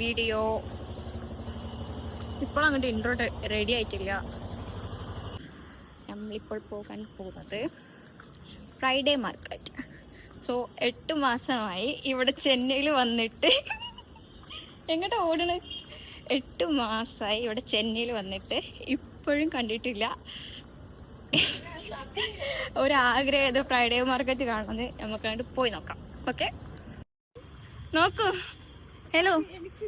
Video. ഇപ്പോൾ അങ്ങോട്ട് intro ready ആയിട്ടില്ല. നമ്മളിപ്പോൾ പോകാൻ പോകുന്നത് ഫ്രൈഡേ മാർക്കറ്റ്. സോ 8 മാസമായി ഇവിടെ ചെന്നൈയിൽ വന്നിട്ട്. എങ്ങോട്ടാ ഓടണ്? 8 മാസമായി ഇവിടെ ചെന്നൈയിൽ വന്നിട്ട് ഇപ്പോഴും കണ്ടിട്ടില്ല. ഒരാഗ്രഹം ഇത് ഫ്രൈഡേ മാർക്കറ്റ് കാണുന്നത്. നമുക്ക് കണ്ട് പോയി നോക്കാം. ഓക്കെ, നോക്കൂ. ഹലോ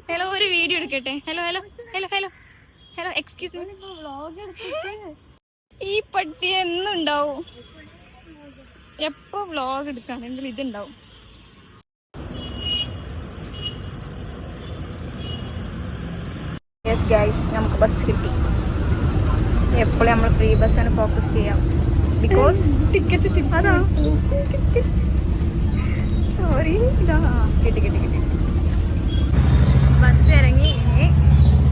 ഹലോ, ഒരു വീഡിയോ എടുക്കട്ടെ. Hello hello hello hello hello, excuse me. ഈ പട്ടി എന്നുണ്ടാവും, എപ്പോ വ്ളോഗ് എടുക്കാണെങ്കിലും ഇതുണ്ടാവും. യെസ് ഗൈസ്, നമുക്ക് ബസ് കിട്ടി. എപ്പോഴും നമ്മൾ ഫ്രീ ബസ്സാണ് ഫോക്കസ് ചെയ്യാം. ബിക്കോസ് ടിക്കറ്റ് അതാ. സോറി, ഇതാ കിട്ടി കിട്ടി കിട്ടി. ബസ് ഇറങ്ങി ഇനി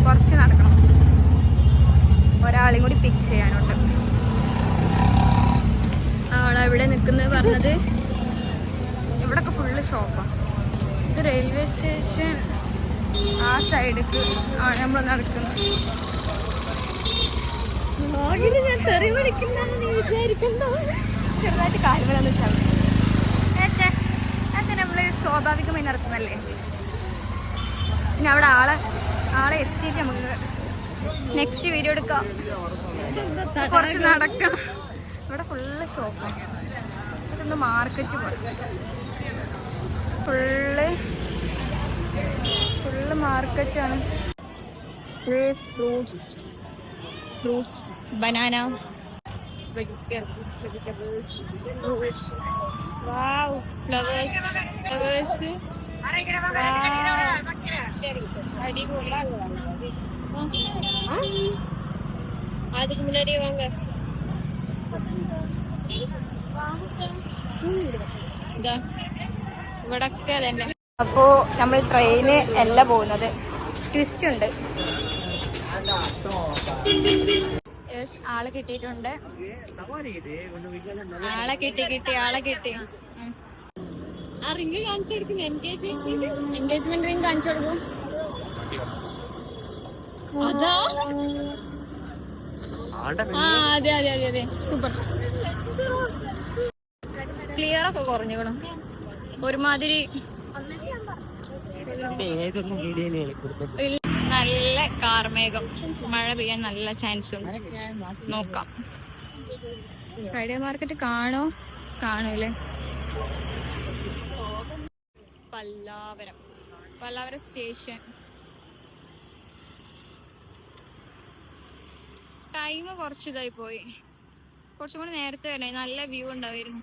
കുറച്ച് നടക്കണം. ഒരാളെയും കൂടി പിക്ക് ചെയ്യാനുണ്ട്. ആളെവിടെ നിൽക്കുന്നത് പറഞ്ഞത്. ഇവിടൊക്കെ ഫുള്ള് ഷോപ്പാണ്. ഇത് റെയിൽവേ സ്റ്റേഷൻ ആ സൈഡിലേക്ക് ആണ് നമ്മൾ നടക്കുന്നത്. ഞാൻ തെറി വിളിക്കുന്നതെന്ന് നീ വിചാരിക്കണ്ടോ? ചെറുതായിട്ട് കാര്യങ്ങളൊന്നും ചവിട്ടി. അതൊക്കെ നമ്മൾ സ്വാഭാവികമായി നടക്കുന്നല്ലേ. പിന്നെ അവിടെ ആളെ എത്തിയിട്ട് നമുക്ക് നെക്സ്റ്റ് വീഡിയോ എടുക്കാം. കുറച്ച് നടക്കാം. ഇവിടെ ഫുള്ള് ഷോപ്പാണ്. ഇതൊന്ന് മാർക്കറ്റ് പോലെ ഫുള്ള് മാർക്കറ്റാണ്. Fruits, banana, vegetables, fruits, wow, flowers. അടിപൊളി. அதுக்கு முன்னாடியே வாங்க. ഇവിടൊക്കെ തന്നെ. അപ്പോ നമ്മൾ ട്രെയിന് അല്ല പോകുന്നത്, ട്വിസ്റ്റ് ഉണ്ട്. ആളെ കിട്ടിയിട്ടുണ്ട്. ആളെ കിട്ടി. ആ റിംഗ് കാണിച്ചു കൊടുക്കുന്നു. എൻഗേജ്മെന്റ് റിംഗ് കാണിച്ചു കൊടുക്കും. അതാ, അതെ സൂപ്പർ. ക്ലിയർ ഒക്കെ കുറഞ്ഞുകണം ഒരുമാതിരി. നല്ല കാർമേഘം, മഴ പെയ്യാൻ നല്ല ചാൻസ് ഉണ്ട്. നോക്കാം. ഫ്രൈഡേ മാർക്കറ്റ് കാണൂലേ? പല്ലാവരം സ്റ്റേഷൻ. ടൈം കുറച്ച് ഇതായി പോയി. കുറച്ചും കൂടി നേരത്തെ വരണേ, നല്ല വ്യൂ ഉണ്ടായിരുന്നു.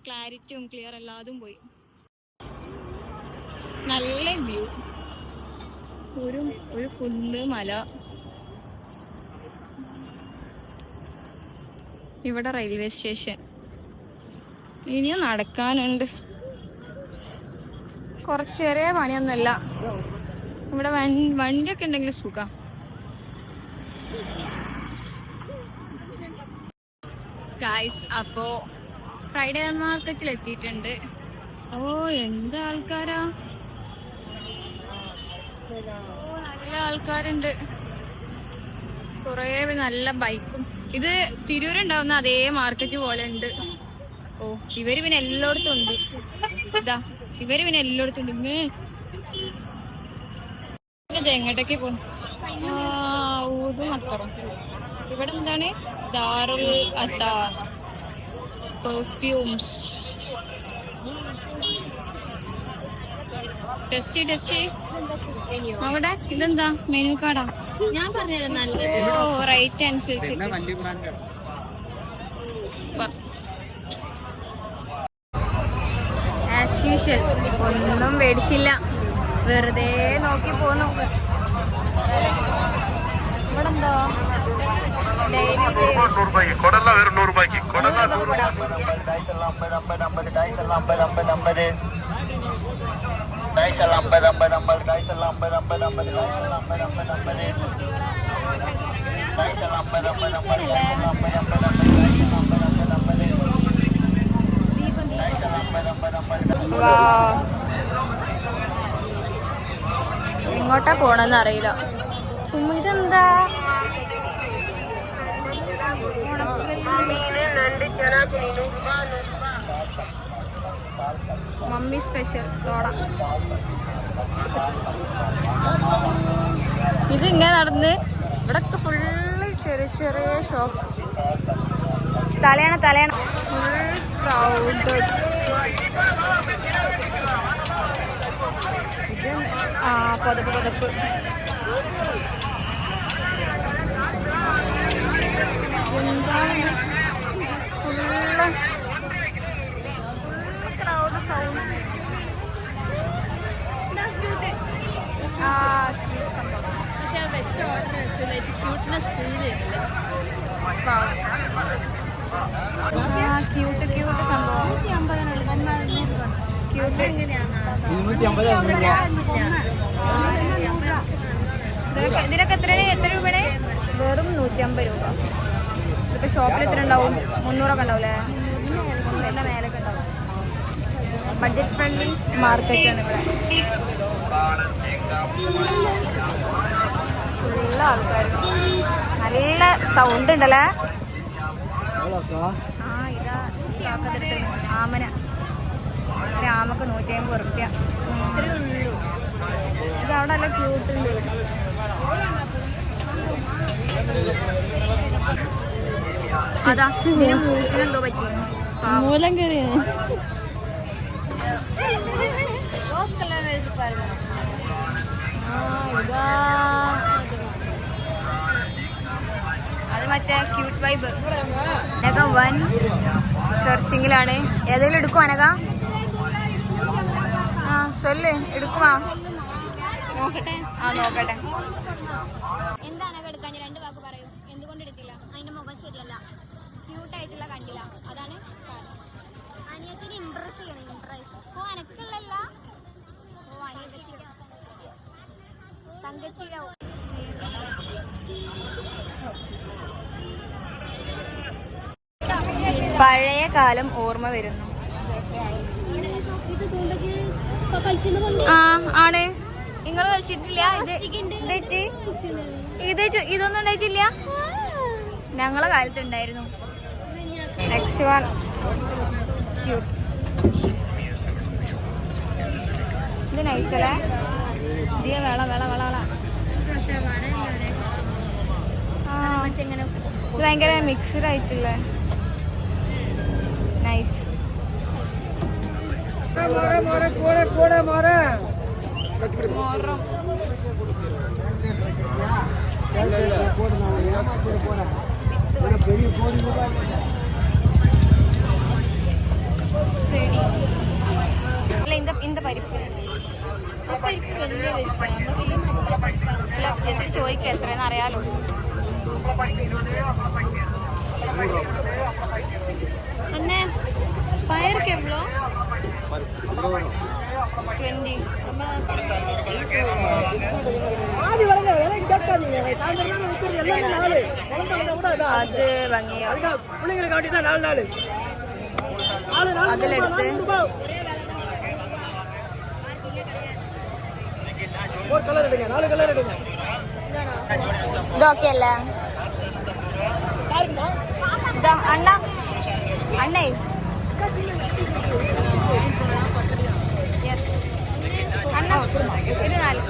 ക്ലാരിറ്റിയും ക്ലിയർ എല്ലാതും പോയി. നല്ല വ്യൂ, ഒരു കുന്ന്, മല. ഇവിടെ റെയിൽവേ സ്റ്റേഷൻ. ഇനിയും നടക്കാനുണ്ട്. കുറച്ച് ചെറിയ പണിയൊന്നുമല്ല. ഇവിടെ വണ്ടിയൊക്കെ ഉണ്ടെങ്കിൽ സുഖം. ഗൈസ്, അപ്പോ ഫ്രൈഡേ മാർക്കറ്റിൽ എത്തിയിട്ടുണ്ട്. ഓ, എന്താ ആൾക്കാരാ! നല്ല ആൾക്കാരുണ്ട്. കുറേ നല്ല ബൈക്കും. ഇത് തിരൂരുണ്ടാവുന്ന അതേ മാർക്കറ്റ് പോലെ ഉണ്ട്. ഓ, ഇവര് പിന്നെ എല്ലായിടത്തും ഉണ്ട്. ഇത് എങ്ങോട്ടൊക്കെ പോകും? ഊതുമത്തറും. ഇവിടെ എന്താണ്? ദാറുൽ അത്താർ പെർഫ്യൂംസ്. ടെസ്റ്റ് അവിടെ. ഇതെന്താ? മെനു കാർഡാ? ഞാൻ പറഞ്ഞുതരാം. നല്ല റേറ്റ് അനുസരിച്ച്. ആസ് യൂഷ്വൽ ഒന്നും മേടിച്ചില്ല, വെറുതെ നോക്കി പോന്നു. ഇവിടെ എന്തോ എങ്ങോട്ടാ പോണെന്ന് അറിയില്ല. ചുമ്മാ ഇതെന്താ മമ്മി സ്പെഷ്യൽ സോഡ. ഇതിങ്ങനെ നടന്ന് ഇവിടൊക്കെ ഫുള്ള് ചെറിയ ചെറിയ ഷോപ്പ്. തലയണ ഫുൾ ക്രൗഡ്. ആ പുതപ്പ് ഫുള്ള് ക്രൗഡ് സൗണ്ട്. പക്ഷെ വെച്ച ഓർഡർ ക്യൂട്ട്നെസ് ക്യൂട്ട് സംഭവം. ഇതിനൊക്കെ എത്ര രൂപയുടെ? വെറും 150 രൂപ. ഇതിപ്പോ ഷോപ്പിൽ എത്ര ഉണ്ടാവും? 300 ഉണ്ടാവില്ലേ? 300 മേലൊക്കെ ഉണ്ടാവും. ബഡ്ജറ്റ് ഫ്രണ്ട്ലി മാർക്കറ്റാണ് ഇവിടെ. ഫുള്ള് ആൾക്കാർ. നല്ല സൗണ്ട് ഉണ്ടല്ലേ. ആ ഇതാ ആമന. ആമക്ക് 150 റുപ്യ. ഇത്രയേ ഉള്ളൂ. ഇത് അവിടെ നല്ല ക്യൂട്ട് ഉണ്ട്. അതാ ഇതിന് മൂക്കിനെന്തോ പറ്റി. മൂലം കയറിയ അത് മറ്റേ ക്യൂട്ട് വൈബ്. അനക വൻ സെർച്ചിങ്ങിലാണ്. ഏതെങ്കിലും എടുക്കും അനക? ആ സൊല്ല് എടുക്കുവാ. നോക്കട്ടെ. നോക്കട്ടെ. എന്താ അനക എടുക്കാൻ? 2 വാക്ക് പറയൂ. എന്തുകൊണ്ട് എടുത്തില്ല? അതിന്റെ മുഖം ശരിയല്ല, ക്യൂട്ടായിട്ടുള്ള കണ്ടില്ല, അതാണ് അനിയത്തിന് ഇംപ്രസ് ചെയ്യണം. ഓ അനക്കുള്ളല്ല. ഓ അനിയത്തി തങ്കച്ചിയിലാവും. പഴയ കാലം ഓർമ്മ വരുന്നു. ആ ആണ്. നിങ്ങൾ കളിച്ചിട്ടില്ല? ഇതൊന്നും ഉണ്ടായിട്ടില്ല. ഞങ്ങളെ കാലത്ത് ഉണ്ടായിരുന്നു. X1 ഇത് നൈസല്ലേ. ഇത് ഭയങ്കര മിക്സ്ഡ് ആയിട്ടില്ലേ. നൈസ്. இந்த പരിപ്പ് ചോദിക്ക എത്രയെന്ന് അറിയാലോ. അന്നെ പയർക്ക് എവ്വളോ? 20. അത് ഭംഗിയാ. അതിലെടുത്ത് ഇതൊക്കെ അല്ലേ അണ്ണ അണ്ണേ. അണ്ണ ഇത് 4.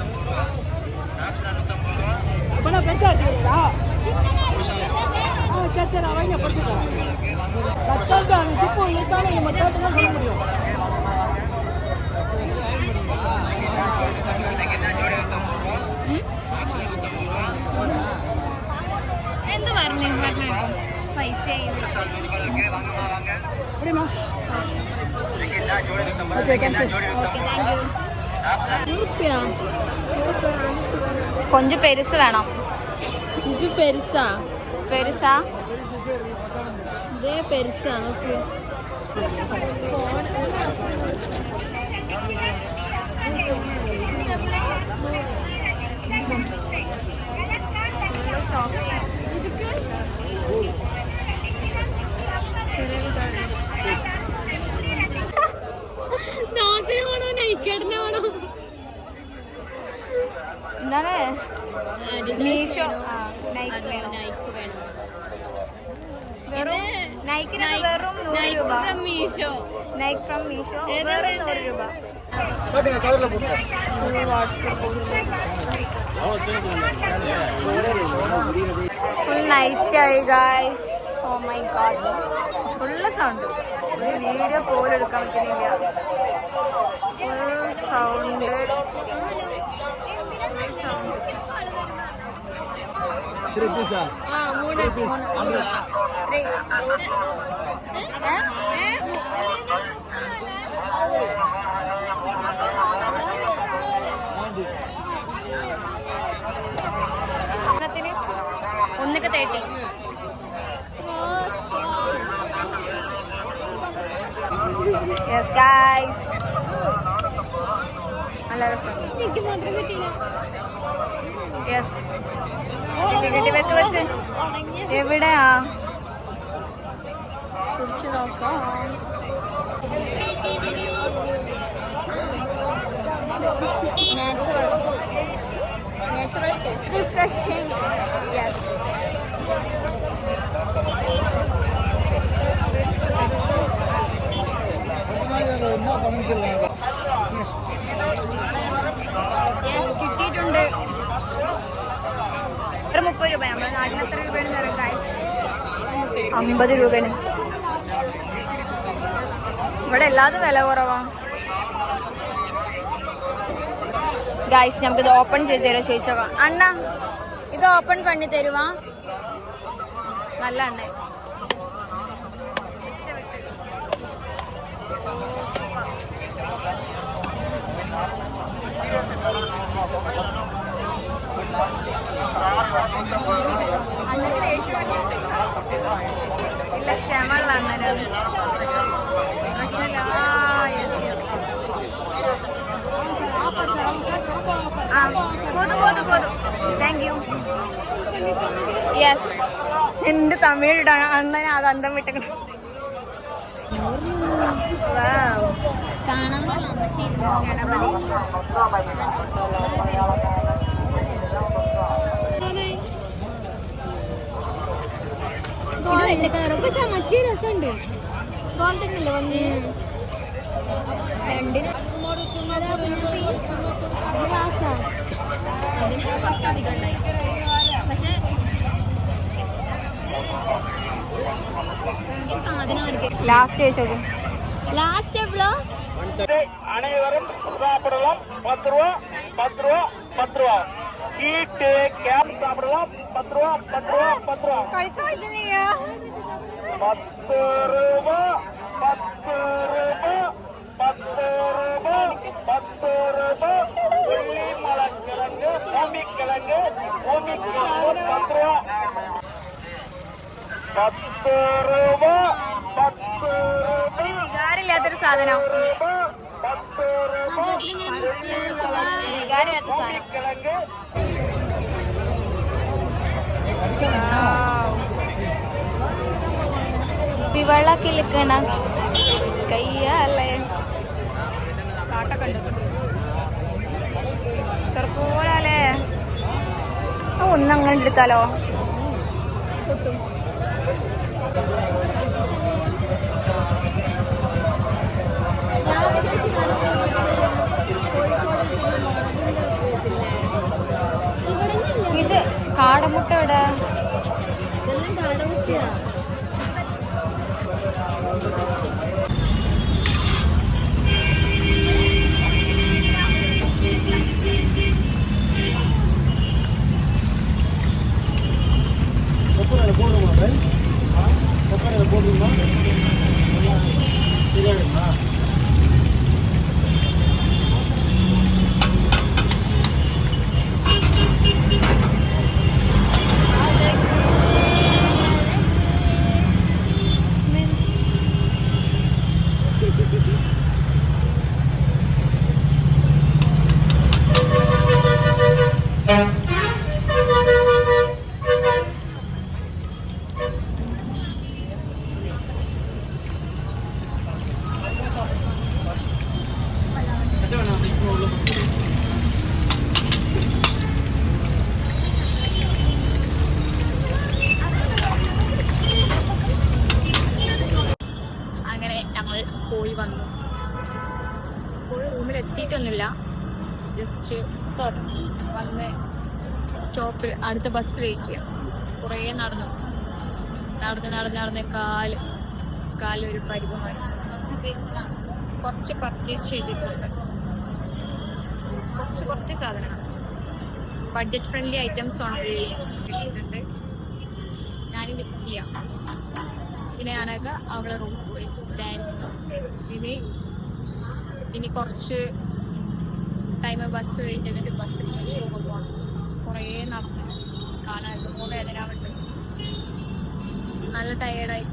എന്ത് പറഞ്ഞു പൈസ കൊഞ്ച് പെരുസ് വേണം. ഇത് പെരുസാ ഇതേ പെരുസാ. നോക്ക് നാസിനാണോ നൈക്കേട്ടനാണോ? എന്താണ് മീഷോ നൈക്കിന് വെറും 100 രൂപ. നൈക്ക് ഫ്രം മീഷോ വെറും 100 രൂപ. ഫുൾ നൈറ്റ് ആയി guys. Oh my god, full sound. ഒരു വീഡിയോ പോലും എടുക്കാൻ പറ്റുന്നില്ല. Full sound. ഒന്നൊക്കെ 30. യെസ് ഗൈസ്, നല്ല രസം. യെസ്, കിട്ടി. വെക്ക് വെക്ക്. എവിടെയാ കുടിച്ചു നോക്കാം. Natural taste, refreshing. യെസ്. കിട്ടിയിട്ടുണ്ട്. 30 രൂപ. നമ്മുടെ നാട്ടിൽ എത്ര രൂപയാണ് തരാം ഗൈസ്? 50 രൂപയാണ്. ഇവിടെ എല്ലാതും വില കുറവാണ് ഗൈസ്. നമുക്കിത് ഓപ്പൺ ചെയ്ത് തരാം. ചോദിച്ചോക്കാം. അണ്ണ ഇത് ഓപ്പൺ പണി തരുവാ? നല്ല അണ്ണ. അണ്ണക്ക് ദേഷ്യം ഇല്ല, ക്ഷമയുള്ള അണ്ണനാണ്. പ്രശ്നമില്ല. പോതു. Thank you. യെസ്, എന്റെ തമിഴിടാണ് അണ്ണനെ അത് അന്തം വിട്ടേക്കണം. കാണാൻ വെള്ള കളർ. പക്ഷെ മറ്റേ രസമുണ്ട്. ഗോൾഡനല്ലേ വന്ന് രണ്ടിന് പക്ഷെ ലാസ്റ്റ് ചോദിച്ചത് ലാസ്റ്റ് എவ்வளோ? அனைவரும் சாப்பிடலாம். 10 ரூபா 10 ரூபா 10 ரூபா. ஈட்டு கேப் சாப்பிடலாம். 10 ரூபா 10 ரூபா 10 ரூபா. 10 ரூபா 10 ரூபா 10 ரூபா 10 ரூபா. வெள்ளி மலக்கிழங்கு, பூமிக்கிழங்கு 10 ரூபா. 10 രൂപ 10 രൂപ. വികാരമില്ലാത്തൊരു സാധനം. വികാരമില്ലാത്ത സാധനം. പിവള കിളിക്കണ കയ്യാലേ പോലേ. ഒന്നങ്ങനെ എടുത്താലോ? കിട്ടും. ഇത് കാടമുട്ട ഇവിടെ. ജസ്റ്റ് വന്ന് സ്റ്റോപ്പിൽ അടുത്ത ബസ് വെയിറ്റ് ചെയ്യാം. കുറേ നടന്ന് കാലൊരു പരിഗമായി. കുറച്ച് പർച്ചേസ് ചെയ്തിട്ടുണ്ട്. കുറച്ച് സാധനങ്ങൾ ബഡ്ജറ്റ് ഫ്രണ്ട്ലി ഐറ്റംസ് ഓൺലൈൻ വെച്ചിട്ടുണ്ട്. ഞാനിത് ചെയ്യാം. പിന്നെ ഞാനൊക്കെ അവളെ റൂമിൽ പോയി ഇനി കുറച്ച് ടൈം ബസ് വെയിറ്റ് ചെയ്തിട്ട് ബസ്സിൽ പോകണം. കുറേ നടന്ന് കാലായിട്ട് വേദനാവുണ്ട്. നല്ല ടയേർഡായി.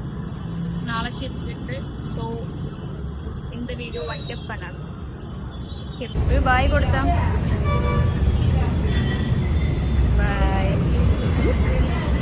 നാളെ ശരിച്ചിട്ട് സോ இந்த வீடியோ வைண்ட் அப் பண்ணலாம். ஒரு பாய் கொடுத்தா